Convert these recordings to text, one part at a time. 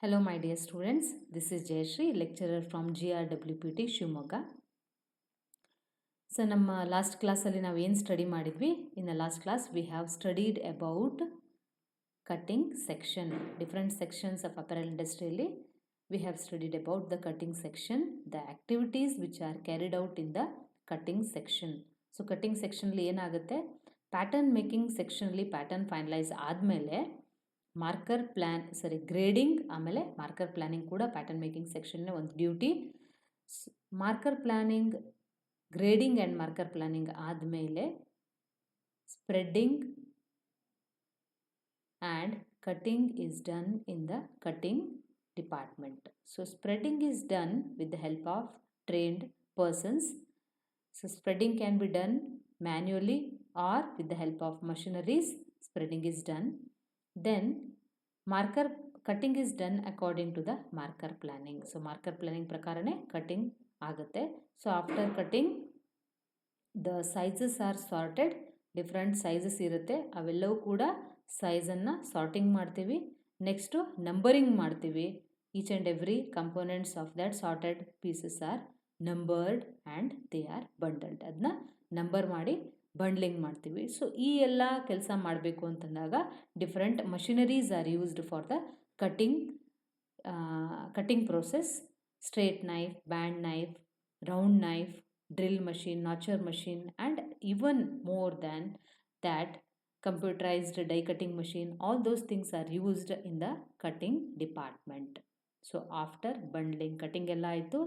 Hello, my dear students. This is Jayashree, lecturer from GRWPT Shivamogga. So, ನಮ್ಮ last ಕ್ಲಾಸಲ್ಲಿ ನಾವು ಏನು study ಮಾಡಿದ್ವಿ? In the last class we have studied about cutting section. Different sections of apparel ಇಂಡಸ್ಟ್ರಿಯಲ್ಲಿ we have studied about the cutting section, the activities which are carried out in the cutting section. So, cutting section ಅಲ್ಲಿ ಏನಾಗುತ್ತೆ? Pattern making ಸೆಕ್ಷನಲ್ಲಿ pattern finalise ಆದಮೇಲೆ marker plan grading ಆಮೇಲೆ marker planning ಕೂಡ pattern making ಸೆಕ್ಷನ್ನ ಒಂದು duty. Marker planning, grading and marker planning ಆದಮೇಲೆ spreading and cutting is done in the cutting department. So, spreading is done with the help of trained persons. So, spreading can be done manually or with the help of machineries. Spreading is done. Then, marker cutting is done according to the marker planning. So, marker planning prakarane cutting ಆಗುತ್ತೆ. So, after cutting, the sizes are sorted. Different sizes ಇರುತ್ತೆ, ಅವೆಲ್ಲವೂ ಕೂಡ ಸೈಜನ್ನು sorting ಮಾಡ್ತೀವಿ. Next numbering ಮಾಡ್ತೀವಿ. Each and every components of that sorted pieces are numbered and they are bundled. ಅದನ್ನ number ಮಾಡಿ ಬಂಡ್ಲಿಂಗ್ ಮಾಡ್ತೀವಿ. ಸೊ ಈ ಎಲ್ಲ ಕೆಲಸ ಮಾಡಬೇಕು ಅಂತಂದಾಗ different machineries are used for the cutting process. Straight knife, band knife, round knife, drill machine, notcher machine, and even more than that, computerized die cutting machine. All those things are used in the cutting department. So after bundling, cutting ಎಲ್ಲ ಆಯಿತು,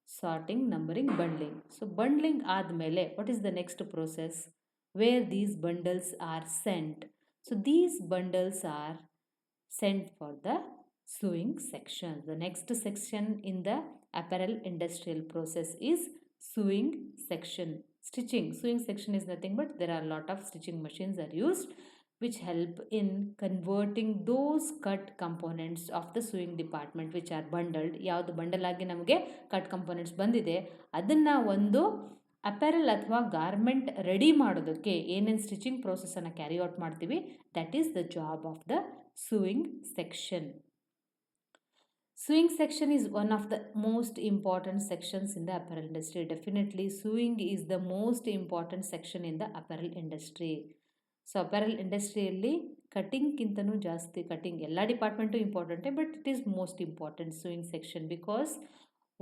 sorting, numbering, bundling. So bundling ಆದಮೇಲೆ what is the next process where these bundles are sent? So these bundles are sent for the sewing section. The next section in the apparel industrial process is sewing section. Sewing section is nothing but there are a lot of stitching machines are used which help in converting those cut components of the sewing department which are bundled. ಯಾವುದು bundle ಆಗಿ ನಮಗೆ cut components ಬಂದಿದೆ ಅದನ್ನು ಒಂದು apparel ಅಥವಾ garment ready ಮಾಡೋದಕ್ಕೆ ಏನೇನು stitching ಪ್ರೋಸೆಸನ್ನು carry out ಮಾಡ್ತೀವಿ, that is the job of the sewing section. Sewing section is one of the most important sections in the apparel industry. Definitely sewing is the most important section in the apparel industry. So apparel industry alli cutting ಕಿಂತನೂ ಜಾಸ್ತಿ, cutting ಎಲ್ಲ department ಇಂಪಾರ್ಟೆಂಟೇ, but it is most important sewing section because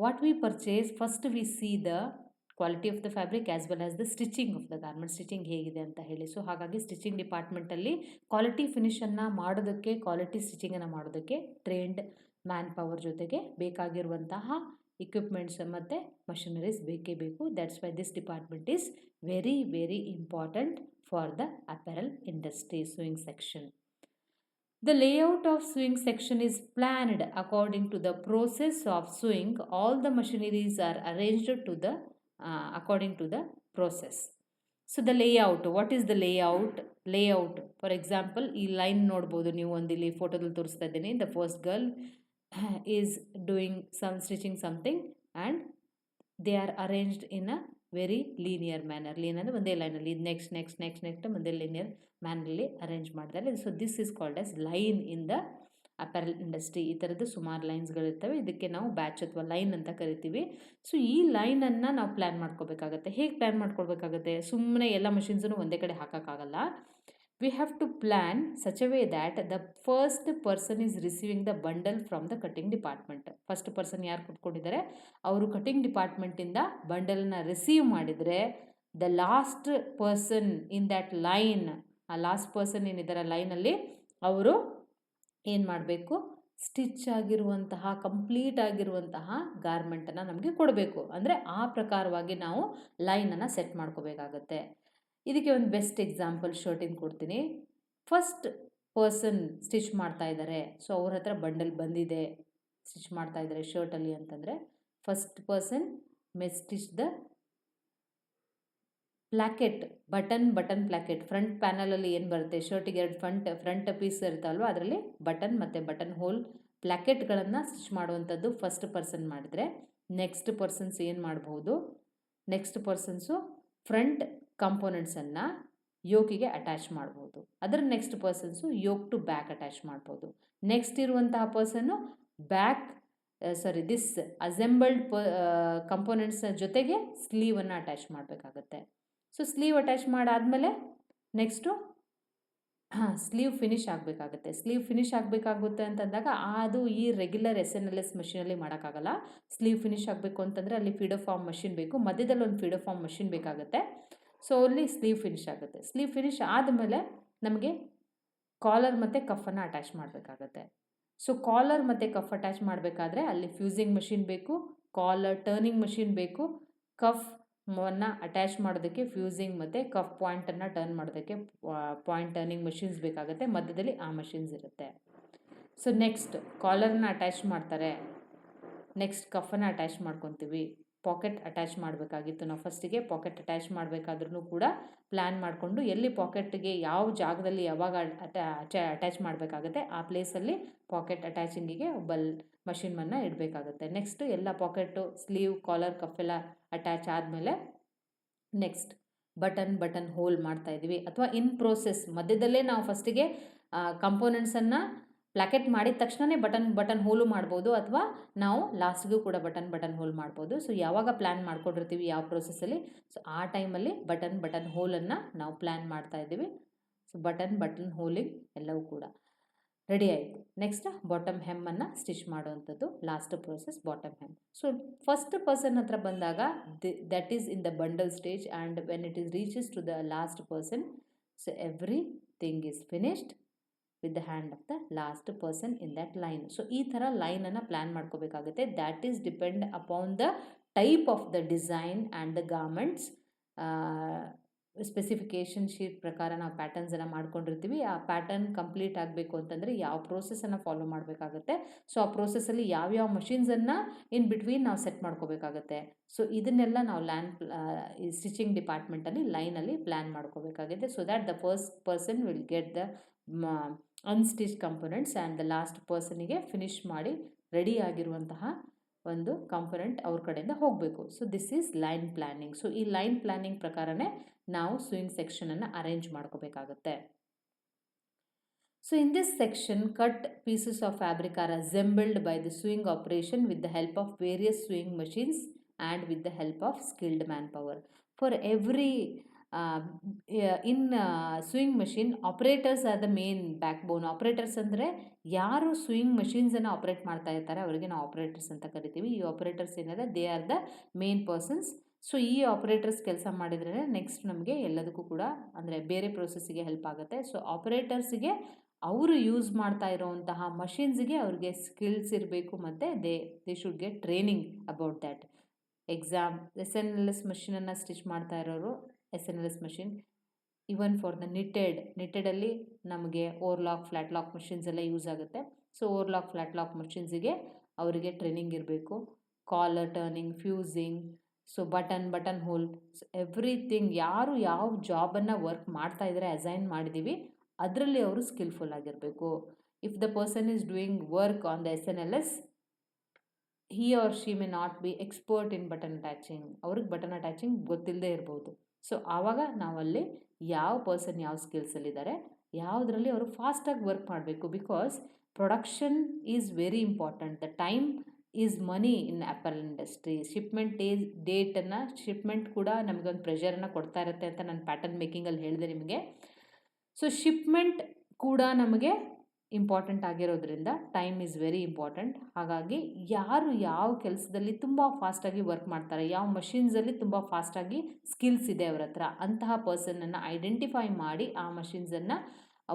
what we purchase, first we see the quality of the fabric as well as the stitching of the garment, stitching ಹೇಗಿದೆ ಅಂತ ಹೇಳಿ. So ಹಾಗಾಗಿ stitching ಡಿಪಾರ್ಟ್ಮೆಂಟಲ್ಲಿ quality ಫಿನಿಷನ್ನು ಮಾಡೋದಕ್ಕೆ, quality ಸ್ಟಿಚಿಂಗನ್ನು ಮಾಡೋದಕ್ಕೆ trained man power ಜೊತೆಗೆ ಬೇಕಾಗಿರುವಂತಹ equipments ಮತ್ತು machineries ಬೇಕೇ ಬೇಕು. That's why this department is very very important for the apparel industry, sewing section. The layout of sewing section is planned according to the process of sewing. All the machineries are arranged to the according to the process. So the layout, what is the layout? Layout, for example, ಈ line ನೋಡ್ಬೋದು ನೀವು, ಒಂದು ಇಲ್ಲಿ ಫೋಟೋದಲ್ಲಿ ತೋರಿಸ್ತಾ ಇದ್ದೀನಿ. The first girl is doing some stitching something and they are arranged in a very linear manner. Lean ಅಂದರೆ ಒಂದೇ ಲೈನಲ್ಲಿ ನೆಕ್ಸ್ಟ್ ನೆಕ್ಸ್ಟ್ ನೆಕ್ಸ್ಟ್ ನೆಕ್ಸ್ಟ್ ಒಂದೇ ಲೀನಿಯರ್ ಮ್ಯಾನಲ್ಲಿ ಅರೇಂಜ್ ಮಾಡಿದ್ದಾರೆ. So this is called as line in the apparel industry. ಈ ಥರದ್ದು ಸುಮಾರು ಲೈನ್ಸ್ಗಳಿರ್ತವೆ, ಇದಕ್ಕೆ ನಾವು ಬ್ಯಾಚ್ ಅಥವಾ ಲೈನ್ ಅಂತ ಕರಿತೀವಿ. ಸೊ ಈ ಲೈನನ್ನು ನಾವು ಪ್ಲ್ಯಾನ್ ಮಾಡ್ಕೋಬೇಕಾಗತ್ತೆ. ಹೇಗೆ ಪ್ಲ್ಯಾನ್ ಮಾಡ್ಕೊಳ್ಬೇಕಾಗತ್ತೆ? ಸುಮ್ಮನೆ ಎಲ್ಲ ಮಷಿನ್ಸನ್ನು ಒಂದೇ ಕಡೆ ಹಾಕೋಕ್ಕಾಗಲ್ಲ. We have to plan such a way that the first person is receiving the bundle from the cutting department. First person ಯಾರು ಕೊಟ್ಕೊಂಡಿದ್ದಾರೆ ಅವರು ಕಟಿಂಗ್ ಡಿಪಾರ್ಟ್ಮೆಂಟಿಂದ ಬಂಡಲನ್ನು ರಿಸೀವ್ ಮಾಡಿದರೆ, the last person in that line, ಆ ಲಾಸ್ಟ್ ಪರ್ಸನ್ ಏನಿದ್ದಾರೆ ಲೈನಲ್ಲಿ ಅವರು ಏನು ಮಾಡಬೇಕು, stitch ಆಗಿರುವಂತಹ, ಕಂಪ್ಲೀಟ್ ಆಗಿರುವಂತಹ ಗಾರ್ಮೆಂಟನ್ನು ನಮಗೆ ಕೊಡಬೇಕು. ಅಂದರೆ ಆ ಪ್ರಕಾರವಾಗಿ ನಾವು ಲೈನನ್ನು ಸೆಟ್ ಮಾಡ್ಕೋಬೇಕಾಗತ್ತೆ. ಇದಕ್ಕೆ ಒಂದು ಬೆಸ್ಟ್ ಎಕ್ಸಾಂಪಲ್ ಶರ್ಟಿಂದ ಕೊಡ್ತೀನಿ. ಫಸ್ಟ್ ಪರ್ಸನ್ ಸ್ಟಿಚ್ ಮಾಡ್ತಾ ಇದ್ದಾರೆ, ಸೊ ಅವ್ರ ಹತ್ರ ಬಂಡಲ್ ಬಂದಿದೆ, ಸ್ಟಿಚ್ ಮಾಡ್ತಾ ಇದ್ದಾರೆ ಶರ್ಟಲ್ಲಿ ಅಂತಂದರೆ, first person may stitch the placket, button placket. Front ಪ್ಯಾನಲಲ್ಲಿ ಏನು ಬರುತ್ತೆ, ಶರ್ಟಿಗೆ ಎರಡು ಫ್ರಂಟ್ ಪೀಸ್ ಇರ್ತಾವಲ್ವ, ಅದರಲ್ಲಿ ಬಟನ್ ಮತ್ತು ಬಟನ್ ಹೋಲ್ ಪ್ಲ್ಯಾಕೆಟ್ಗಳನ್ನು ಸ್ಟಿಚ್ ಮಾಡುವಂಥದ್ದು ಫಸ್ಟ್ ಪರ್ಸನ್ ಮಾಡಿದರೆ, ನೆಕ್ಸ್ಟ್ ಪರ್ಸನ್ಸ್ ಏನು ಮಾಡ್ಬೋದು, ನೆಕ್ಸ್ಟ್ ಪರ್ಸನ್ಸು ಫ್ರಂಟ್ ಕಂಪೋನೆಂಟ್ಸನ್ನು ಯೋಕಿಗೆ ಅಟ್ಯಾಚ್ ಮಾಡ್ಬೋದು. ಅದರ next persons yoke to back attach ಮಾಡ್ಬೋದು. ನೆಕ್ಸ್ಟ್ ಇರುವಂತಹ ಪರ್ಸನ್ನು ಬ್ಯಾಕ್ ದಿಸ್ ಅಸೆಂಬಲ್ಡ್ ಕಂಪೋನೆಂಟ್ಸ್ ಜೊತೆಗೆ ಸ್ಲೀವನ್ನು ಅಟ್ಯಾಚ್ ಮಾಡಬೇಕಾಗತ್ತೆ. ಸೊ ಸ್ಲೀವ್ ಅಟ್ಯಾಚ್ ಮಾಡಾದಮೇಲೆ ನೆಕ್ಸ್ಟು ಸ್ಲೀವ್ ಫಿನಿಶ್ ಆಗಬೇಕಾಗುತ್ತೆ. ಸ್ಲೀವ್ ಫಿನಿಶ್ ಆಗಬೇಕಾಗುತ್ತೆ ಅಂತಂದಾಗ ಅದು ಈ ರೆಗ್ಯುಲರ್ SNLS ಮಷೀನಲ್ಲಿ ಮಾಡೋಕ್ಕಾಗಲ್ಲ. ಸ್ಲೀವ್ ಫಿನಿಶ್ ಆಗಬೇಕು ಅಂತಂದರೆ ಅಲ್ಲಿ ಫೀಡೋ ಫಾರ್ಮ್ ಮಷಿನ್ ಬೇಕು, ಮಧ್ಯದಲ್ಲಿ ಒಂದು ಫೀಡೋ ಫಾರ್ಮ್ ಮಷಿನ್ ಬೇಕಾಗುತ್ತೆ. ಸೊ ಅಲ್ಲಿ ಸ್ಲೀವ್ ಫಿನಿಶ್ ಆಗುತ್ತೆ. ಸ್ಲೀವ್ ಫಿನಿಶ್ ಆದಮೇಲೆ ನಮಗೆ ಕಾಲರ್ ಮತ್ತು ಕಫನ್ನು ಅಟ್ಯಾಚ್ ಮಾಡಬೇಕಾಗತ್ತೆ. ಸೊ ಕಾಲರ್ ಮತ್ತು ಕಫ್ ಅಟ್ಯಾಚ್ ಮಾಡಬೇಕಾದ್ರೆ ಅಲ್ಲಿ ಫ್ಯೂಸಿಂಗ್ ಮಷಿನ್ ಬೇಕು, ಕಾಲರ್ ಟರ್ನಿಂಗ್ ಮಷಿನ್ ಬೇಕು, ಕಫ್ ಅಟ್ಯಾಚ್ ಮಾಡೋದಕ್ಕೆ ಫ್ಯೂಸಿಂಗ್ ಮತ್ತು ಕಫ್ ಪಾಯಿಂಟನ್ನು ಟರ್ನ್ ಮಾಡೋದಕ್ಕೆ ಪಾಯಿಂಟ್ ಟರ್ನಿಂಗ್ ಮಷಿನ್ಸ್ ಬೇಕಾಗುತ್ತೆ. ಮಧ್ಯದಲ್ಲಿ ಆ ಮಷಿನ್ಸ್ ಇರುತ್ತೆ. ಸೊ ನೆಕ್ಸ್ಟ್ ಕಾಲರ್ನ ಅಟ್ಯಾಚ್ ಮಾಡ್ತಾರೆ, ನೆಕ್ಸ್ಟ್ ಕಫನ್ನು ಅಟ್ಯಾಚ್ ಮಾಡ್ಕೊತೀವಿ. ಪಾಕೆಟ್ ಅಟ್ಯಾಚ್ ಮಾಡಬೇಕಾಗಿತ್ತು. ನಾವು ಫಸ್ಟಿಗೆ ಪಾಕೆಟ್ ಅಟ್ಯಾಚ್ ಮಾಡಬೇಕಾದ್ರೂ ಕೂಡ ಪ್ಲ್ಯಾನ್ ಮಾಡಿಕೊಂಡು ಎಲ್ಲಿ ಪಾಕೆಟ್ಗೆ ಯಾವ ಜಾಗದಲ್ಲಿ ಯಾವಾಗ ಅಟ್ಯಾಚ್ ಮಾಡಬೇಕಾಗುತ್ತೆ ಆ ಪ್ಲೇಸಲ್ಲಿ ಪಾಕೆಟ್ ಅಟ್ಯಾಚಿಂಗಿಗೆ ಮಷಿನನ್ನು ಇಡಬೇಕಾಗುತ್ತೆ. ನೆಕ್ಸ್ಟ್ ಎಲ್ಲ ಪಾಕೆಟು, ಸ್ಲೀವ್, ಕಾಲರ್, ಕಫೆಲ್ಲ ಅಟ್ಯಾಚ್ ಆದಮೇಲೆ ನೆಕ್ಸ್ಟ್ ಬಟನ್ ಹೋಲ್ ಮಾಡ್ತಾಯಿದ್ದೀವಿ ಅಥವಾ ಇನ್ ಪ್ರೋಸೆಸ್ ಮಧ್ಯದಲ್ಲೇ ನಾವು ಫಸ್ಟಿಗೆ ಕಂಪೋನೆಂಟ್ಸನ್ನು ಪ್ಲಾಕೆಟ್ ಮಾಡಿದ ತಕ್ಷಣವೇ ಬಟನ್ ಹೋಲು ಮಾಡ್ಬೋದು, ಅಥವಾ ನಾವು ಲಾಸ್ಟ್ಗೂ ಕೂಡ ಬಟನ್ ಹೋಲ್ ಮಾಡ್ಬೋದು. ಸೊ ಯಾವಾಗ ಪ್ಲ್ಯಾನ್ ಮಾಡ್ಕೊಂಡಿರ್ತೀವಿ ಯಾವ ಪ್ರೋಸೆಸ್ಸಲ್ಲಿ, ಸೊ ಆ ಟೈಮಲ್ಲಿ ಬಟನ್ ಹೋಲನ್ನು ನಾವು ಪ್ಲ್ಯಾನ್ ಮಾಡ್ತಾಯಿದ್ದೀವಿ. ಸೊ ಬಟನ್ ಹೋಲಿಂಗ್ ಎಲ್ಲವೂ ಕೂಡ ರೆಡಿ ಆಯಿತು. ನೆಕ್ಸ್ಟ್ ಬಾಟಮ್ ಹೆಮ್ಮನ್ನು ಸ್ಟಿಚ್ ಮಾಡುವಂಥದ್ದು last process bottom hem. So first person ಹತ್ರ ಬಂದಾಗ that is in the bundle stage and when it is reaches to the last person, so everything is finished with the hand of the last person in that line. So ಈ ಥರ ಲೈನನ್ನು plan ಮಾಡ್ಕೋಬೇಕಾಗುತ್ತೆ. That is depend upon the type of the design and the garments. Specification sheet ಪ್ರಕಾರ ನಾವು ಪ್ಯಾಟರ್ನ್ಸನ್ನು ಮಾಡ್ಕೊಂಡಿರ್ತೀವಿ. ಆ pattern complete ಆಗಬೇಕು ಅಂತಂದರೆ ಯಾವ ಪ್ರೋಸೆಸನ್ನು ಫಾಲೋ ಮಾಡಬೇಕಾಗುತ್ತೆ, ಸೊ ಆ ಪ್ರೋಸೆಸ್ಸಲ್ಲಿ ಯಾವ್ಯಾವ ಮಷಿನ್ಸನ್ನು ಇನ್ ಬಿಟ್ವೀನ್ ನಾವು ಸೆಟ್ ಮಾಡ್ಕೋಬೇಕಾಗುತ್ತೆ. ಸೊ ಇದನ್ನೆಲ್ಲ ನಾವು ಈ ಸ್ಟಿಚಿಂಗ್ ಡಿಪಾರ್ಟ್ಮೆಂಟಲ್ಲಿ ಲೈನಲ್ಲಿ ಪ್ಲ್ಯಾನ್ ಮಾಡ್ಕೋಬೇಕಾಗಿದೆ. So that the first person will get the unstitch components and the last ಪರ್ಸನಿಗೆ ಫಿನಿಶ್ ಮಾಡಿ ರೆಡಿ ಆಗಿರುವಂತಹ ಒಂದು ಕಾಂಪೊನೆಂಟ್ ಅವ್ರ ಕಡೆಯಿಂದ ಹೋಗಬೇಕು. So this is line planning. So ಈ ಲೈನ್ ಪ್ಲ್ಯಾನಿಂಗ್ ಪ್ರಕಾರನೇ ನಾವು ಸ್ವಿಂಗ್ ಸೆಕ್ಷನನ್ನು ಅರೇಂಜ್ ಮಾಡ್ಕೋಬೇಕಾಗುತ್ತೆ. So in this section cut pieces of fabric are assembled by the swing operation with the help of various swing machines and with the help of skilled man power. For every in swing machine operators are the main back bone. Operators ಅಂದರೆ ಯಾರು swing ಮಷೀನ್ಸನ್ನು operate ಮಾಡ್ತಾ ಇರ್ತಾರೆ ಅವರಿಗೆ ನಾವು operators ಅಂತ ಕರಿತೀವಿ. ಈ operators ಏನಿದೆ they are the main persons. So ಈ ಆಪ್ರೇಟರ್ಸ್ ಕೆಲಸ ಮಾಡಿದ್ರೆ ನೆಕ್ಸ್ಟ್ ನಮಗೆ ಎಲ್ಲದಕ್ಕೂ ಕೂಡ ಅಂದರೆ ಬೇರೆ ಪ್ರೋಸೆಸ್ಸಿಗೆ ಹೆಲ್ಪ್ ಆಗುತ್ತೆ. ಸೊ ಆಪ್ರೇಟರ್ಸಿಗೆ ಅವರು ಯೂಸ್ ಮಾಡ್ತಾ ಇರೋವಂತಹ ಮಷಿನ್ಸ್ಗೆ ಅವ್ರಿಗೆ ಸ್ಕಿಲ್ಸ್ ಇರಬೇಕು ಮತ್ತು they should get training about that. SNLS ಮಷಿನನ್ನು ಸ್ಟಿಚ್ ಮಾಡ್ತಾ ಇರೋರು SNLS machine, even for the ನಿಟ್ಟೆಡಲ್ಲಿ ನಮಗೆ ಓವರ್ಲಾಕ್ ಫ್ಲ್ಯಾಟ್ ಲಾಕ್ ಮಷಿನ್ಸ್ ಎಲ್ಲ ಯೂಸ್ ಆಗುತ್ತೆ. ಸೊ ಓವರ್ಲಾಕ್ ಫ್ಲ್ಯಾಟ್ ಲಾಕ್ ಮಷಿನ್ಸಿಗೆ ಅವರಿಗೆ ಟ್ರೈನಿಂಗ್ ಇರಬೇಕು. Collar turning, fusing, so button hole, so everything ಯಾರು ಯಾವ ಜಾಬನ್ನು ವರ್ಕ್ ಮಾಡ್ತಾ ಇದ್ದಾರೆ ಅಸೈನ್ ಮಾಡಿದ್ದೀವಿ ಅದರಲ್ಲಿ ಅವರು ಸ್ಕಿಲ್ಫುಲ್ ಆಗಿರಬೇಕು. If the person is doing work on the SNLS, he or she may not be expert in button attaching. ಅವ್ರಿಗೆ ಬಟನ್ ಅಟ್ಯಾಚಿಂಗ್ ಗೊತ್ತಿಲ್ಲದೆ ಇರ್ಬೋದು. ಸೊ ಆವಾಗ ನಾವಲ್ಲಿ ಯಾವ ಪರ್ಸನ್ ಯಾವ ಸ್ಕಿಲ್ಸಲ್ಲಿದ್ದಾರೆ ಯಾವುದರಲ್ಲಿ ಅವರು ಫಾಸ್ಟಾಗಿ ವರ್ಕ್ ಮಾಡಬೇಕು. Because production is very important. The time is money in apparel industry. Shipment ಕೂಡ ನಮಗೊಂದು ಪ್ರೆಷರನ್ನು ಕೊಡ್ತಾ ಇರುತ್ತೆ ಅಂತ ನಾನು ಪ್ಯಾಟರ್ನ್ ಮೇಕಿಂಗಲ್ಲಿ ಹೇಳಿದೆ ನಿಮಗೆ. ಸೊ ಶಿಪ್ಮೆಂಟ್ ಕೂಡ ನಮಗೆ ಇಂಪಾರ್ಟೆಂಟ್ ಆಗಿರೋದ್ರಿಂದ ಟೈಮ್ ಈಸ್ ವೆರಿ ಇಂಪಾರ್ಟೆಂಟ್. ಹಾಗಾಗಿ ಯಾರು ಯಾವ ಕೆಲಸದಲ್ಲಿ ತುಂಬ ಫಾಸ್ಟಾಗಿ ವರ್ಕ್ ಮಾಡ್ತಾರೆ, ಯಾವ ಮಷಿನ್ಸಲ್ಲಿ ತುಂಬ ಫಾಸ್ಟಾಗಿ ಸ್ಕಿಲ್ಸ್ ಇದೆ ಅವ್ರ ಹತ್ರ, ಅಂತಹ ಪರ್ಸನನ್ನು ಐಡೆಂಟಿಫೈ ಮಾಡಿ ಆ ಮಷಿನ್ಸನ್ನು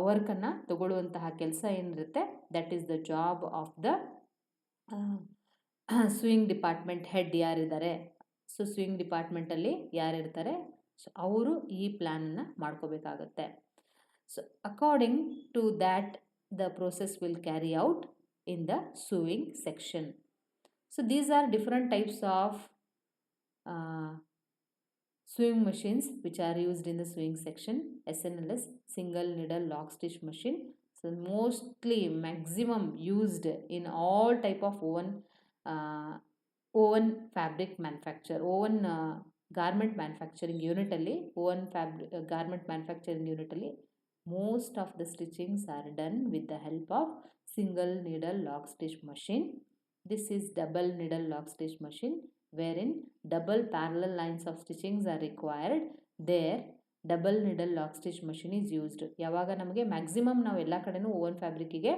ವರ್ಕನ್ನು ತಗೊಳ್ಳುವಂತಹ ಕೆಲಸ ಏನಿರುತ್ತೆ that is the job of the sewing department head ಯಾರಿದ್ದಾರೆ. ಸೊ ಸ್ವಿಂಗ್ ಡಿಪಾರ್ಟ್ಮೆಂಟಲ್ಲಿ ಯಾರಿರ್ತಾರೆ ಸೊ ಅವರು ಈ ಪ್ಲ್ಯಾನನ್ನು ಮಾಡ್ಕೋಬೇಕಾಗತ್ತೆ. So according to that the process will carry out in the sewing section. So these are different types of sewing machines which are used in the sewing section. SNLS, single needle lock stitch machine. So mostly maximum used in all type of oven fabric manufacture, oven garment manufacturing unit alli, oven garment manufacturing unit alli most of the stitchings are done with the help of single needle lock stitch machine. This is double needle lock stitch machine wherein double parallel lines of stitchings are required. There double needle lock stitch machine is used. ಯಾವಾಗ ನಮಗೆ maximum ನಾವು ಎಲ್ಲ ಕಡೆನೂ woven ಫ್ಯಾಬ್ರಿಕ್ಕಿಗೆ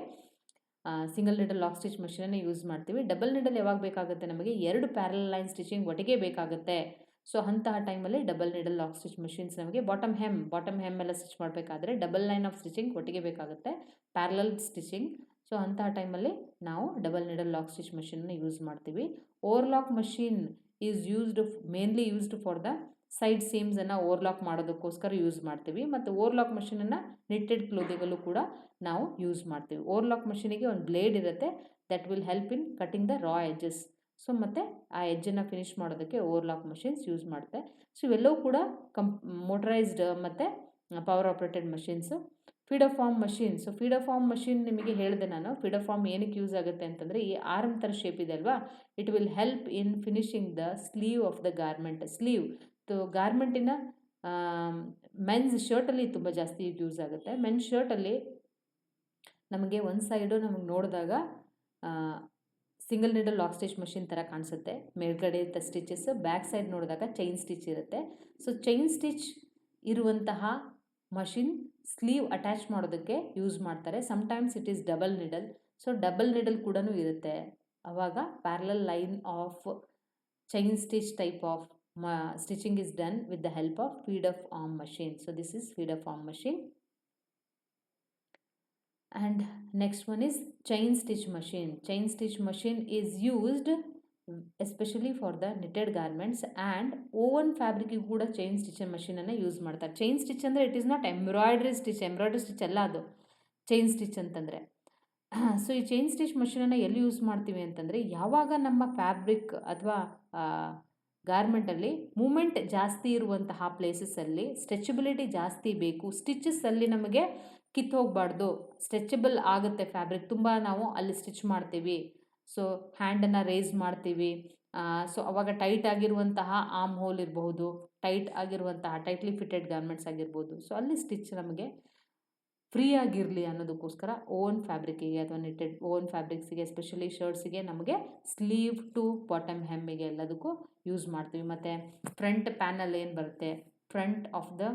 single needle lock stitch ಮಷೀನನ್ನು use ಮಾಡ್ತೀವಿ. Double needle ಯಾವಾಗ ಬೇಕಾಗುತ್ತೆ, ನಮಗೆ 2 ಪ್ಯಾರಲ್ ಲೈನ್ ಸ್ಟಿಚಿಂಗ್ ಒಟ್ಟಿಗೆ ಬೇಕಾಗುತ್ತೆ. ಸೊ ಅಂತಹ ಟೈಮಲ್ಲಿ double needle lock stitch machines ನಮಗೆ ಬಾಟಮ್ ಹೆಮ್ ಎಲ್ಲ ಸ್ಟಿಚ್ ಮಾಡಬೇಕಾದ್ರೆ ಡಬಲ್ ಲೈನ್ ಆಫ್ ಸ್ಟಿಚಿಂಗ್ ಒಟ್ಟಿಗೆ ಬೇಕಾಗುತ್ತೆ, ಪ್ಯಾರಲಲ್ ಸ್ಟಿಚಿಂಗ್. ಸೊ ಅಂತಹ ಟೈಮಲ್ಲಿ ನಾವು ಡಬಲ್ ನಿಡಲ್ ಲಾಕ್ ಸ್ಟಿಚ್ ಮಷೀನನ್ನು ಯೂಸ್ ಮಾಡ್ತೀವಿ. Overlock machine is mainly used for the side ಸೀಮ್ಸನ್ನು ಓವರ್ಲಾಕ್ ಮಾಡೋದಕ್ಕೋಸ್ಕರ ಯೂಸ್ ಮಾಡ್ತೀವಿ. ಮತ್ತು ಓವರ್ಲಾಕ್ ಮಷೀನನ್ನು ನಿಟ್ಟೆಡ್ ಕ್ಲೋದಿಗಲ್ಲೂ ಕೂಡ ನಾವು ಯೂಸ್ ಮಾಡ್ತೀವಿ. ಓವರ್ಲಾಕ್ ಮಷೀನಿಗೆ ಒಂದು ಬ್ಲೇಡ್ ಇರುತ್ತೆ, that will help in cutting the raw edges. So ಮತ್ತು ಆ ಎಡ್ಜನ್ನು ಫಿನಿಶ್ ಮಾಡೋದಕ್ಕೆ ಓವರ್ಲಾಕ್ ಮಷೀನ್ಸ್ ಯೂಸ್ ಮಾಡುತ್ತೆ. ಸೊ ಇವೆಲ್ಲವೂ ಕೂಡ ಮೋಟರೈಸ್ಡ್ ಮತ್ತು power operated machines. Feeder form machine. So feeder form machine ನಿಮಗೆ ಹೇಳಿದೆ ನಾನು. ಫೀಡರ್ ಫಾರ್ಮ್ ಏನಕ್ಕೆ ಯೂಸ್ ಆಗುತ್ತೆ ಅಂತಂದರೆ, ಈ ಆರ್ಮ್ ಥರ ಶೇಪ್ ಇದೆ ಅಲ್ವಾ, it will help in finishing the sleeve of the garment. Sleeve ಗಾರ್ಮೆಂಟಿನ ಮೆನ್ಸ್ ಶರ್ಟಲ್ಲಿ ತುಂಬ ಜಾಸ್ತಿ ಯೂಸ್ ಆಗುತ್ತೆ. ಮೆನ್ಸ್ ಶರ್ಟಲ್ಲಿ ನಮಗೆ ಒಂದು ಸೈಡು ನಮಗೆ ನೋಡಿದಾಗ single needle lock stitch machine ಥರ ಕಾಣಿಸುತ್ತೆ, ಮೇಲ್ಗಡೆ ಇದ್ದ ಸ್ಟಿಚಸ್. ಬ್ಯಾಕ್ ಸೈಡ್ ನೋಡಿದಾಗ ಚೈನ್ ಸ್ಟಿಚ್ ಇರುತ್ತೆ. ಸೊ ಚೈನ್ ಸ್ಟಿಚ್ ಇರುವಂತಹ ಮಷಿನ್ ಸ್ಲೀವ್ ಅಟ್ಯಾಚ್ ಮಾಡೋದಕ್ಕೆ ಯೂಸ್ ಮಾಡ್ತಾರೆ. Sometimes it is double needle. So double needle ಕೂಡ ಇರುತ್ತೆ. ಆವಾಗ parallel line of chain stitch type of stitching is done with the help of feeder form machine. So this is feeder form machine. And next one is chain stitch machine. Chain stitch machine is used especially for the knitted garments and woven fabric ಕೂಡ chain stitch machine ಅನ್ನು use ಮಾಡ್ತಾರೆ. chain stitch ಅಂದರೆ it is not embroidery stitch ಅಲ್ಲ ಅದು chain stitch ಅಂತಂದರೆ. So ಈ chain stitch ಮಷೀನನ್ನು ಎಲ್ಲಿ ಯೂಸ್ ಮಾಡ್ತೀವಿ ಅಂತಂದರೆ, ಯಾವಾಗ ನಮ್ಮ ಫ್ಯಾಬ್ರಿಕ್ ಅಥವಾ ಗಾರ್ಮೆಂಟಲ್ಲಿ ಮೂಮೆಂಟ್ ಜಾಸ್ತಿ ಇರುವಂತಹ ಪ್ಲೇಸಸ್ಸಲ್ಲಿ ಸ್ಟ್ರೆಚಬಿಲಿಟಿ ಜಾಸ್ತಿ ಬೇಕು, ಸ್ಟಿಚಸ್ಸಲ್ಲಿ ನಮಗೆ ಕಿತ್ತು ಹೋಗಬಾರ್ದು, ಸ್ಟ್ರೆಚಬಲ್ ಆಗುತ್ತೆ ಫ್ಯಾಬ್ರಿಕ್, ತುಂಬ ನಾವು ಅಲ್ಲಿ ಸ್ಟಿಚ್ ಮಾಡ್ತೀವಿ. ಸೊ ಹ್ಯಾಂಡನ್ನು ರೇಸ್ ಮಾಡ್ತೀವಿ. ಸೊ ಅವಾಗ ಟೈಟ್ ಆಗಿರುವಂತಹ ಆರ್ಮ್ ಹೋಲ್ ಇರಬಹುದು, ಟೈಟ್ಲಿ ಫಿಟೆಡ್ ಗಾರ್ಮೆಂಟ್ಸ್ ಆಗಿರ್ಬೋದು. ಸೊ ಅಲ್ಲಿ ಸ್ಟಿಚ್ ನಮಗೆ ಫ್ರೀ ಆಗಿರಲಿ ಅನ್ನೋದಕ್ಕೋಸ್ಕರ ಓನ್ ಫ್ಯಾಬ್ರಿಕ್ಕಿಗೆ ಅಥವಾ ನಿಟ್ಟೆಡ್ ಓನ್ ಫ್ಯಾಬ್ರಿಕ್ಸಿಗೆ, ಎಸ್ಪೆಷಲಿ ಶರ್ಟ್ಸಿಗೆ ನಮಗೆ ಸ್ಲೀವ್ ಟು ಬಾಟಮ್ ಹೆಮ್ಮಿಗೆ ಎಲ್ಲದಕ್ಕೂ ಯೂಸ್ ಮಾಡ್ತೀವಿ. ಮತ್ತು ಫ್ರಂಟ್ ಪ್ಯಾನಲ್ ಏನು ಬರುತ್ತೆ, front of the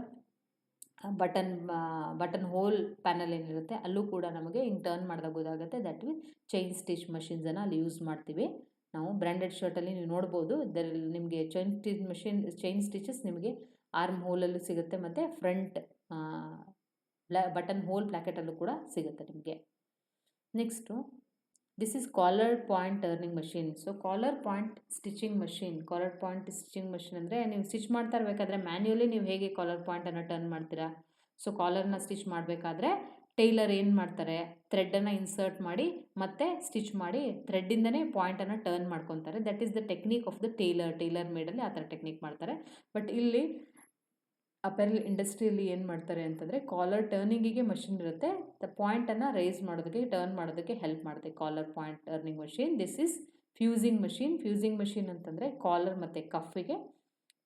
button hole panel ಏನಿರುತ್ತೆ ಅಲ್ಲೂ ಕೂಡ ನಮಗೆ ಹಿಂಗೆ ಟರ್ನ್ ಮಾಡಿದಾಗ ಗೊತ್ತಾಗುತ್ತೆ. ದಟ್ ವಿಲ್ ಚೈನ್ ಸ್ಟಿಚ್ ಮಷಿನ್ಸನ್ನು ಅಲ್ಲಿ ಯೂಸ್ ಮಾಡ್ತೀವಿ ನಾವು. ಬ್ರ್ಯಾಂಡೆಡ್ ಶರ್ಟಲ್ಲಿ ನೀವು ನೋಡ್ಬೋದು, ಇದರಲ್ಲಿ ನಿಮಗೆ ಚೈನ್ ಸ್ಟಿಚಸ್ ನಿಮಗೆ ಆರ್ಮ್ ಹೋಲಲ್ಲೂ ಸಿಗುತ್ತೆ ಮತ್ತು ಫ್ರಂಟ್ ಬಟನ್ ಹೋಲ್ ಪ್ಲಾಕೆಟಲ್ಲೂ ಕೂಡ ಸಿಗುತ್ತೆ ನಿಮಗೆ. Next this is collar point turning machine. So collar point stitching machine. Collar point stitching machine ಅಂದರೆ ನೀವು ಸ್ಟಿಚ್ ಮಾಡ್ತಾ ಇರಬೇಕಾದ್ರೆ ಮ್ಯಾನ್ಯುಯಲಿ ನೀವು ಹೇಗೆ ಕಾಲರ್ ಪಾಯಿಂಟನ್ನು ಟರ್ನ್ ಮಾಡ್ತೀರಾ. ಸೊ ಕಾಲರ್ನ ಸ್ಟಿಚ್ ಮಾಡಬೇಕಾದ್ರೆ ಟೈಲರ್ ಏನು ಮಾಡ್ತಾರೆ, ಥ್ರೆಡ್ಡನ್ನು ಇನ್ಸರ್ಟ್ ಮಾಡಿ ಮತ್ತೆ ಸ್ಟಿಚ್ ಮಾಡಿ ಥ್ರೆಡ್ಡಿಂದನೇ ಪಾಯಿಂಟನ್ನು ಟರ್ನ್ ಮಾಡ್ಕೊತಾರೆ. That is the technique of the tailor ಮೇಡಲ್ಲಿ ಆ ಥರ ಟೆಕ್ನಿಕ್ ಮಾಡ್ತಾರೆ. ಬಟ್ ಇಲ್ಲಿ ಅಪೆರಲ್ ಇಂಡಸ್ಟ್ರಿಯಲ್ಲಿ ಏನು ಮಾಡ್ತಾರೆ ಅಂತಂದರೆ, ಕಾಲರ್ ಟರ್ನಿಂಗಿಗೆ ಮಷಿನ್ ಇರುತ್ತೆ, ದ ಪಾಯಿಂಟನ್ನು ರೈಸ್ ಮಾಡೋದಕ್ಕೆ ಟರ್ನ್ ಮಾಡೋದಕ್ಕೆ ಹೆಲ್ಪ್ ಮಾಡುತ್ತೆ collar point turning machine. This is fusing machine. Fusing machine ಅಂತಂದರೆ ಕಾಲರ್ ಮತ್ತು ಕಫಿಗೆ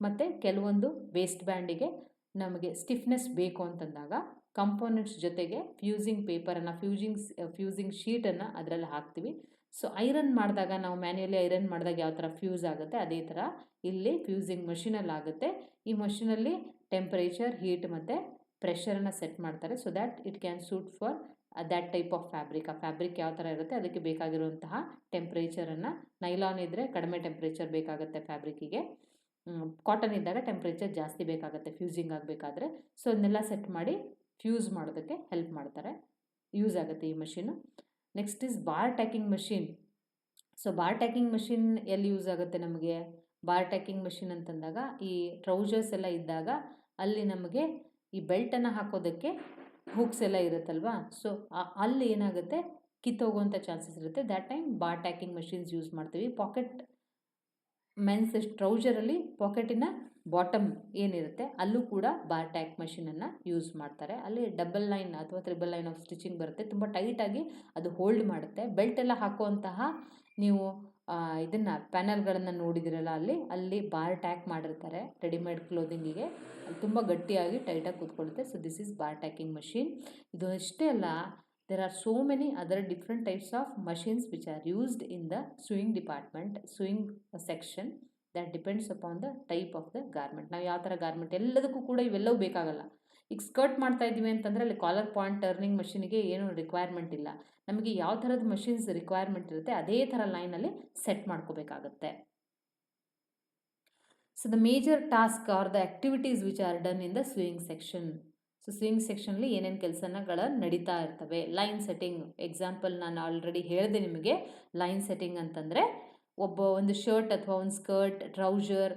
ಮತ್ತು ಕೆಲವೊಂದು ವೇಸ್ಟ್ ಬ್ಯಾಂಡಿಗೆ ನಮಗೆ ಸ್ಟಿಫ್ನೆಸ್ ಬೇಕು ಅಂತಂದಾಗ ಕಂಪೋನೆಂಟ್ಸ್ ಜೊತೆಗೆ ಫ್ಯೂಸಿಂಗ್ ಪೇಪರನ್ನು ಫ್ಯೂಸಿಂಗ್ ಶೀಟನ್ನು ಅದರಲ್ಲಿ ಹಾಕ್ತೀವಿ. ಸೊ ಐರನ್ ಮಾಡಿದಾಗ ನಾವು ಮ್ಯಾನ್ಯುಯಲಿ ಐರನ್ ಮಾಡಿದಾಗ ಯಾವ ಥರ ಫ್ಯೂಸ್ ಆಗುತ್ತೆ, ಅದೇ ಥರ ಇಲ್ಲಿ ಫ್ಯೂಸಿಂಗ್ ಮಷೀನಲ್ಲಿ ಆಗುತ್ತೆ. ಈ ಮಷೀನಲ್ಲಿ ಟೆಂಪರೇಚರ್, ಹೀಟ್ ಮತ್ತು ಪ್ರೆಷರನ್ನು ಸೆಟ್ ಮಾಡ್ತಾರೆ. So that it can suit for that type of fabric. ಆ ಫ್ಯಾಬ್ರಿಕ್ ಯಾವ ಥರ ಇರುತ್ತೆ ಅದಕ್ಕೆ ಬೇಕಾಗಿರುವಂತಹ ಟೆಂಪ್ರೇಚರನ್ನು, ನೈಲಾನ್ ಇದ್ದರೆ ಕಡಿಮೆ ಟೆಂಪ್ರೇಚರ್ ಬೇಕಾಗುತ್ತೆ ಫ್ಯಾಬ್ರಿಕ್ಕಿಗೆ, ಕಾಟನ್ ಇದ್ದಾಗ ಟೆಂಪ್ರೇಚರ್ ಜಾಸ್ತಿ ಬೇಕಾಗುತ್ತೆ ಫ್ಯೂಸಿಂಗ್ ಆಗಬೇಕಾದ್ರೆ. ಸೊ ಅದನ್ನೆಲ್ಲ ಸೆಟ್ ಮಾಡಿ ಫ್ಯೂಸ್ ಮಾಡೋದಕ್ಕೆ ಹೆಲ್ಪ್ ಮಾಡ್ತಾರೆ, ಯೂಸ್ ಆಗುತ್ತೆ ಈ machine. Next is bar tacking machine. So bar tacking machine ಎಲ್ಲಿ ಯೂಸ್ ಆಗುತ್ತೆ ನಮಗೆ, ಬಾರ್ ಟ್ಯಾಕಿಂಗ್ ಮಷೀನ್ ಅಂತಂದಾಗ ಈ ಟ್ರೌಸರ್ಸ್ ಎಲ್ಲ ಇದ್ದಾಗ ಅಲ್ಲಿ ನಮಗೆ ಈ ಬೆಲ್ಟನ್ನು ಹಾಕೋದಕ್ಕೆ ಹುಕ್ಸ್ ಎಲ್ಲ ಇರುತ್ತಲ್ವಾ. ಸೊ ಅಲ್ಲಿ ಏನಾಗುತ್ತೆ, ಕಿತ್ತೋಗುವಂಥ ಚಾನ್ಸಸ್ ಇರುತ್ತೆ. That time bar tacking machines use ಮಾಡ್ತೀವಿ. ಪಾಕೆಟ್ ಮೆನ್ಸ್ ಟ್ರೌಸರಲ್ಲಿ ಪಾಕೆಟಿನ ಬಾಟಮ್ ಏನಿರುತ್ತೆ ಅಲ್ಲೂ ಕೂಡ ಬಾರ್ ಟ್ಯಾಕ್ ಮಷೀನನ್ನು ಯೂಸ್ ಮಾಡ್ತಾರೆ. ಅಲ್ಲಿ ಡಬಲ್ ಲೈನ್ ಅಥವಾ ತ್ರಿಬಲ್ ಲೈನ್ ಆಫ್ ಸ್ಟಿಚಿಂಗ್ ಬರುತ್ತೆ, ತುಂಬ ಟೈಟಾಗಿ ಅದು ಹೋಲ್ಡ್ ಮಾಡುತ್ತೆ. ಬೆಲ್ಟ್ ಎಲ್ಲ ಹಾಕುವಂತಹ ನೀವು ಇದನ್ನು ಪ್ಯಾನಲ್ಗಳನ್ನು ನೋಡಿದಿರಲ್ಲ, ಅಲ್ಲಿ ಬಾರ್ ಟ್ಯಾಕ್ ಮಾಡಿರ್ತಾರೆ ರೆಡಿಮೇಡ್ ಕ್ಲೋದಿಂಗಿಗೆ, ಅದು ತುಂಬ ಗಟ್ಟಿಯಾಗಿ ಟೈಟಾಗಿ ಕೂತ್ಕೊಳ್ಳುತ್ತೆ. So this is bar tacking machine. ಇದು ಅಷ್ಟೇ ಅಲ್ಲ, There are so many other different types of machines which are used in the sewing department, sewing section. That depends upon the type of the garment. ನಾವು ಯಾವ ಥರ garment ಎಲ್ಲದಕ್ಕೂ ಕೂಡ ಇವೆಲ್ಲವೂ ಬೇಕಾಗಲ್ಲ. ಈಗ ಸ್ಕರ್ಟ್ ಮಾಡ್ತಾ ಇದ್ದೀವಿ ಅಂತಂದರೆ ಅಲ್ಲಿ ಕಾಲರ್ ಪಾಯಿಂಟ್ ಟರ್ನಿಂಗ್ ಮಷಿನಿಗೆ ಏನು ರಿಕ್ವೈರ್ಮೆಂಟ್ ಇಲ್ಲ. ನಮಗೆ ಯಾವ ಥರದ ಮಷಿನ್ಸ್ ರಿಕ್ವೈರ್ಮೆಂಟ್ ಇರುತ್ತೆ ಅದೇ ಥರ ಲೈನಲ್ಲಿ ಸೆಟ್ ಮಾಡ್ಕೋಬೇಕಾಗುತ್ತೆ. So the major task are the activities which are done in the swing section. So swing ಸೆಕ್ಷನಲ್ಲಿ ಏನೇನು ಕೆಲಸಗಳ ನಡೀತಾ ಇರ್ತವೆ. ಲೈನ್ ಸೆಟ್ಟಿಂಗ್ ಎಕ್ಸಾಂಪಲ್ ನಾನು ಆಲ್ರೆಡಿ ಹೇಳಿದೆ ನಿಮಗೆ. ಲೈನ್ ಸೆಟ್ಟಿಂಗ್ ಅಂತಂದರೆ ಒಂದು ಶರ್ಟ್ ಅಥವಾ ಒಂದು skirt, trouser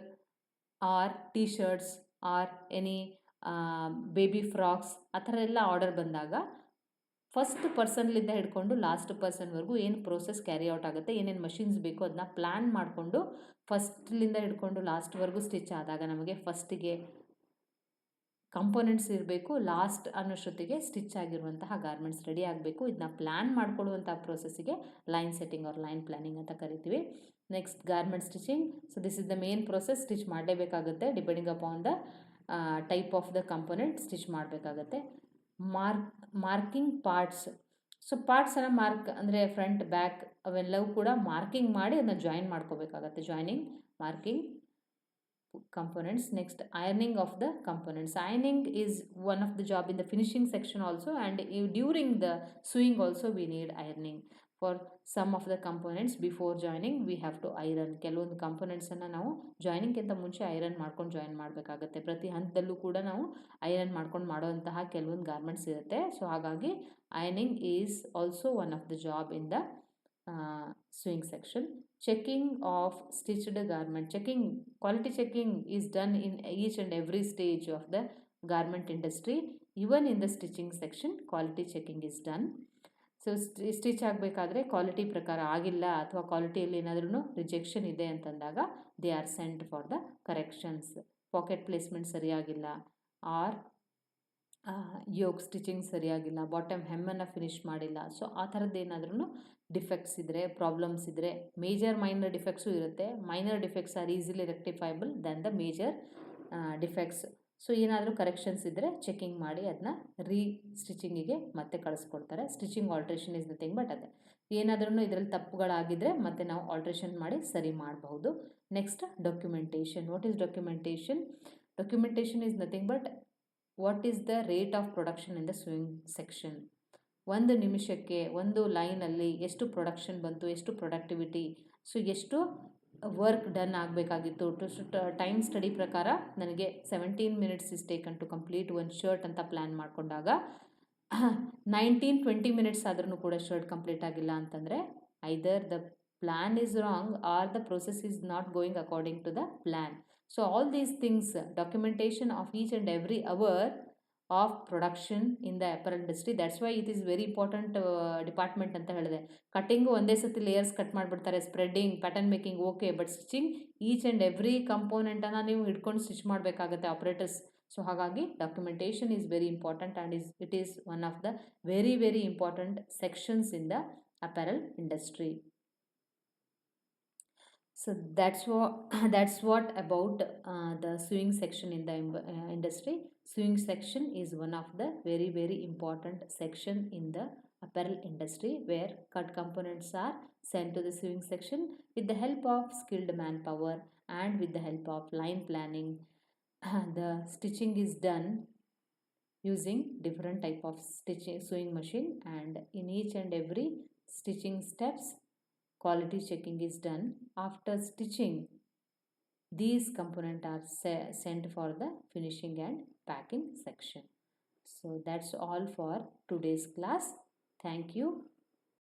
or T shirts or any baby frocks ಆ ಥರ ಎಲ್ಲ ಆರ್ಡರ್ ಬಂದಾಗ ಫಸ್ಟ್ ಪರ್ಸನ್ಲಿಂದ ಹಿಡ್ಕೊಂಡು ಲಾಸ್ಟ್ ಪರ್ಸನ್ವರೆಗೂ ಏನು ಪ್ರೋಸೆಸ್ ಕ್ಯಾರಿ ಔಟ್ ಆಗುತ್ತೆ, ಏನೇನು ಮಷಿನ್ಸ್ ಬೇಕು ಅದನ್ನ ಪ್ಲ್ಯಾನ್ ಮಾಡಿಕೊಂಡು ಫಸ್ಟ್ಲಿಂದ ಹಿಡ್ಕೊಂಡು ಲಾಸ್ಟ್ವರೆಗೂ ಸ್ಟಿಚ್ ಆದಾಗ ನಮಗೆ ಫಸ್ಟಿಗೆ ಕಂಪೋನೆಂಟ್ಸ್ ಇರಬೇಕು, ಲಾಸ್ಟ್ ಅನ್ನೋಷ್ಟೊತ್ತಿಗೆ ಸ್ಟಿಚ್ ಆಗಿರುವಂತಹ ಗಾರ್ಮೆಂಟ್ಸ್ ರೆಡಿ ಆಗಬೇಕು. ಇದನ್ನ ಪ್ಲ್ಯಾನ್ ಮಾಡ್ಕೊಳ್ಳುವಂಥ ಪ್ರೋಸೆಸ್ಸಿಗೆ line setting or line planning ಅಂತ ಕರಿತೀವಿ. Next garment stitching. So this is the main process. Stitch ಮಾಡಲೇಬೇಕಾಗುತ್ತೆ. Depending upon the type of the component stitch ಮಾಡಬೇಕಾಗತ್ತೆ. Marking parts. ಸೊ ಪಾರ್ಟ್ಸನ್ನು ಮಾರ್ಕ್ ಅಂದರೆ ಫ್ರಂಟ್ ಬ್ಯಾಕ್ ಅವೆಲ್ಲವೂ ಕೂಡ ಮಾರ್ಕಿಂಗ್ ಮಾಡಿ ಅದನ್ನ ಜಾಯಿನ್ ಮಾಡ್ಕೋಬೇಕಾಗತ್ತೆ. Joining, marking components. Next, ironing of the components. Ironing is one of the job in the finishing section also, and during the sewing also we need ironing. For some of the components before joining we have to iron. ಕೆಲವೊಂದು ಕಂಪೋನೆಂಟ್ಸನ್ನು ನಾವು ಜಾಯ್ನಿಂಗ್ಗಿಂತ ಮುಂಚೆ iron ಮಾಡ್ಕೊಂಡು join ಮಾಡಬೇಕಾಗತ್ತೆ. ಪ್ರತಿ ಹಂತದಲ್ಲೂ ಕೂಡ ನಾವು iron ಮಾಡ್ಕೊಂಡು ಮಾಡೋವಂತಹ ಕೆಲವೊಂದು ಗಾರ್ಮೆಂಟ್ಸ್ ಇರುತ್ತೆ. ಸೊ ಹಾಗಾಗಿ ironing is also one of the job in the sewing section. Checking of stitched garment. Quality checking is done in each and every stage of the garment industry. Even in the stitching section, quality checking is done. So stitch ಆಗಬೇಕಾದ್ರೆ quality ಪ್ರಕಾರ ಆಗಿಲ್ಲ ಅಥವಾ ಕ್ವಾಲಿಟಿಯಲ್ಲಿ ಏನಾದ್ರೂ rejection ಇದೆ ಅಂತಂದಾಗ they are sent for the corrections. Pocket placement ಸರಿಯಾಗಿಲ್ಲ, or yoke stitching ಸರಿಯಾಗಿಲ್ಲ, ಬಾಟಮ್ ಹೆಮ್ಮನ್ನು ಫಿನಿಶ್ ಮಾಡಿಲ್ಲ. ಸೊ ಆ ಥರದ್ದು ಏನಾದ್ರೂ ಡಿಫೆಕ್ಟ್ಸ್ ಇದ್ದರೆ, ಪ್ರಾಬ್ಲಮ್ಸ್ ಇದ್ದರೆ, ಮೇಜರ್ ಮೈನರ್ ಡಿಫೆಕ್ಟ್ಸು ಇರುತ್ತೆ. Minor defects are easily rectifiable than the major defects. So ಏನಾದರೂ ಕರೆಕ್ಷನ್ಸ್ ಇದ್ದರೆ ಚೆಕಿಂಗ್ ಮಾಡಿ ಅದನ್ನ ಸ್ಟಿಚಿಂಗಿಗೆ ಮತ್ತೆ ಕಳಿಸ್ಕೊಡ್ತಾರೆ. Stitching alteration is nothing but ಅದೇ ಏನಾದ್ರೂ ಇದರಲ್ಲಿ ತಪ್ಪುಗಳಾಗಿದ್ದರೆ ಮತ್ತೆ ನಾವು ಆಲ್ಟ್ರೇಷನ್ ಮಾಡಿ ಸರಿ ಮಾಡಬಹುದು. Next, documentation. What is documentation? Documentation is nothing but what is the rate of production in the swing section. ಒಂದು ನಿಮಿಷಕ್ಕೆ ಒಂದು ಲೈನಲ್ಲಿ ಎಷ್ಟು ಪ್ರೊಡಕ್ಷನ್ ಬಂತು, ಎಷ್ಟು ಪ್ರೊಡಕ್ಟಿವಿಟಿ, ಸೊ ಎಷ್ಟು ವರ್ಕ್ ಡನ್ ಆಗಬೇಕಾಗಿತ್ತು. ಟೈಮ್ ಸ್ಟಡಿ ಪ್ರಕಾರ ನನಗೆ 17 minutes is taken to complete one shirt ಅಂತ ಪ್ಲ್ಯಾನ್ ಮಾಡಿಕೊಂಡಾಗ 19-20 ಮಿನಿಟ್ಸ್ ಆದ್ರೂ ಕೂಡ ಶರ್ಟ್ ಕಂಪ್ಲೀಟ್ ಆಗಿಲ್ಲ ಅಂತಂದರೆ either the plan is wrong or the process is not going according to the plan. So all these things, documentation of each and every hour of production in the apparel industry. That's why it is very important department ಅಂತ ಹೇಳಿದೆ. Cutting ಒಂದೇ ಸತಿ layers cut ಮಾಡಿಬಿಡ್ತಾರೆ, spreading, pattern making okay, but stitching each and every ಕಂಪೋನೆಂಟನ್ನು ನೀವು ಹಿಡ್ಕೊಂಡು stitch ಮಾಡಬೇಕಾಗುತ್ತೆ operators. So ಹಾಗಾಗಿ documentation is very important and it is one of the very very important sections in the apparel industry. So that's what about the sewing section in the industry. Sewing section is one of the very very important section in the apparel industry, where cut components are sent to the sewing section with the help of skilled manpower and with the help of line planning. The stitching is done using different type of sewing machine, and in each and every stitching steps quality checking is done. After stitching, these components are sent for the finishing and packing section. So that's all for today's class. Thank you.